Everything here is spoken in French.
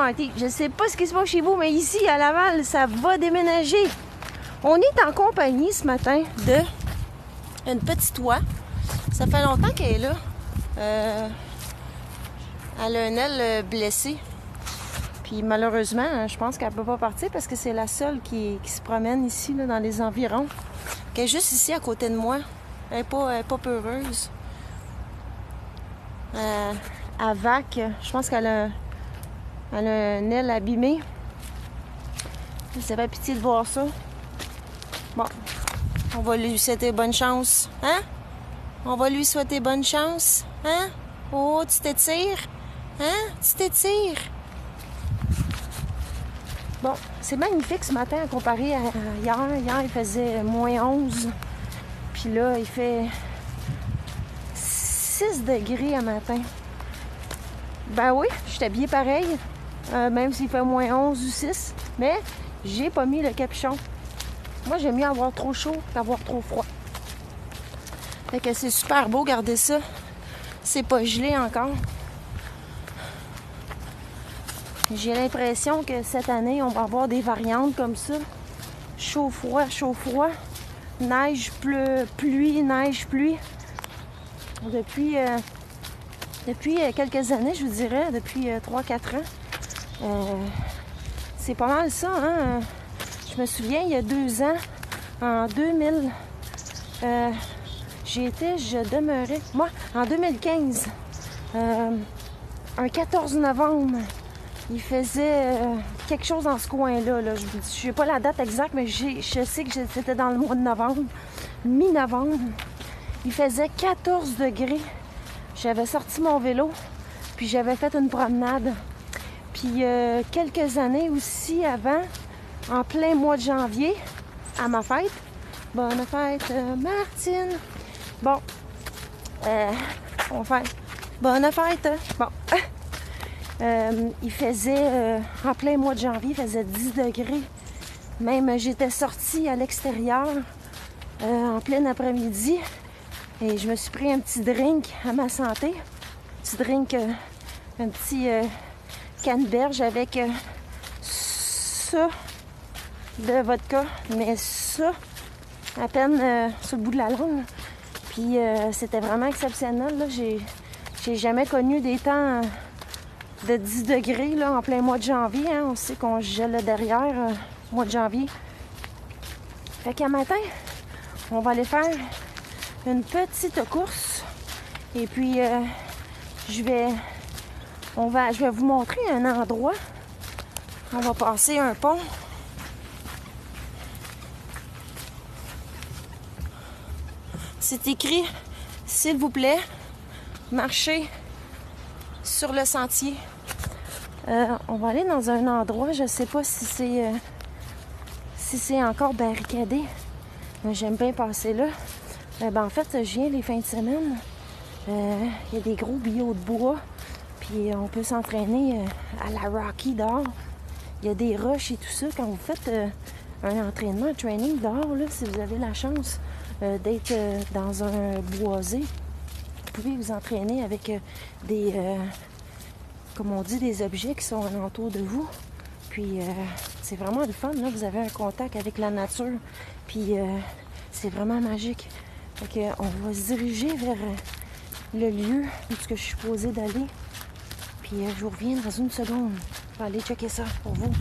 commenter. Je sais pas ce qui se passe chez vous, mais ici, à Laval, ça va déménager. On est en compagnie ce matin de une petite oie. Ça fait longtemps qu'elle est là. Elle a une aile blessée. Puis malheureusement, je pense qu'elle ne peut pas partir parce que c'est la seule qui se promène ici, là, dans les environs. Elle est juste ici à côté de moi. Elle n'est pas peureuse. À vac, je pense qu'elle a une aile abîmée. Ça fait pitié de voir ça. Bon, on va lui souhaiter bonne chance. Hein? On va lui souhaiter bonne chance. Hein? Oh, tu t'étires? Hein? Tu t'étires? Bon, c'est magnifique ce matin à comparer à hier. Hier, il faisait moins 11. Puis là, il fait 6 degrés à matin. Ben oui, je suis habillée pareil, même s'il fait moins 11 ou 6. Mais j'ai pas mis le capuchon. Moi, j'aime mieux avoir trop chaud qu'avoir trop froid. Fait que c'est super beau, regardez ça. C'est pas gelé encore. J'ai l'impression que cette année, on va avoir des variantes comme ça. Chaud-froid, chaud-froid. Neige, pluie, neige, pluie. Depuis quelques années, je vous dirais, depuis 3-4 ans. C'est pas mal ça, hein? Je me souviens, il y a 2 ans, en 2000, je demeurais, moi, en 2015, un 14 novembre, il faisait quelque chose dans ce coin-là. Là. Je ne sais pas la date exacte, mais je sais que c'était dans le mois de novembre, mi-novembre. Il faisait 14 degrés. J'avais sorti mon vélo, puis j'avais fait une promenade. Puis quelques années aussi avant, en plein mois de janvier, à ma fête. Bonne fête, Martine! Bon, on fait bonne fête! Bon, il faisait, en plein mois de janvier, il faisait 10 degrés. Même j'étais sortie à l'extérieur en plein après-midi et je me suis pris un petit drink à ma santé. Petit drink, un petit canneberge avec ça de vodka, mais ça, à peine sur le bout de la langue. Puis c'était vraiment exceptionnel. Là. J'ai jamais connu des temps de 10 degrés là, en plein mois de janvier. Hein. On sait qu'on gèle derrière mois de janvier. Fait qu'à matin, on va aller faire une petite course. Et puis, je vais vous montrer un endroit. On va passer un pont. C'est écrit, s'il vous plaît, marchez sur le sentier. On va aller dans un endroit, je sais pas si c'est encore barricadé. Mais j'aime bien passer là. En fait, je viens les fins de semaine. Il y a des gros billots de bois. Puis on peut s'entraîner à la Rocky dehors. Il y a des roches et tout ça. Quand vous faites un entraînement, un training dehors, là, si vous avez la chance d'être dans un boisé, vous pouvez vous entraîner avec des, comme on dit, des objets qui sont alentour de vous. Puis c'est vraiment le fun. Là, vous avez un contact avec la nature. Puis c'est vraiment magique. Fait que, on va se diriger vers le lieu où je suis supposée d'aller. Puis je vous reviens dans une seconde. Je vais aller checker ça pour vous.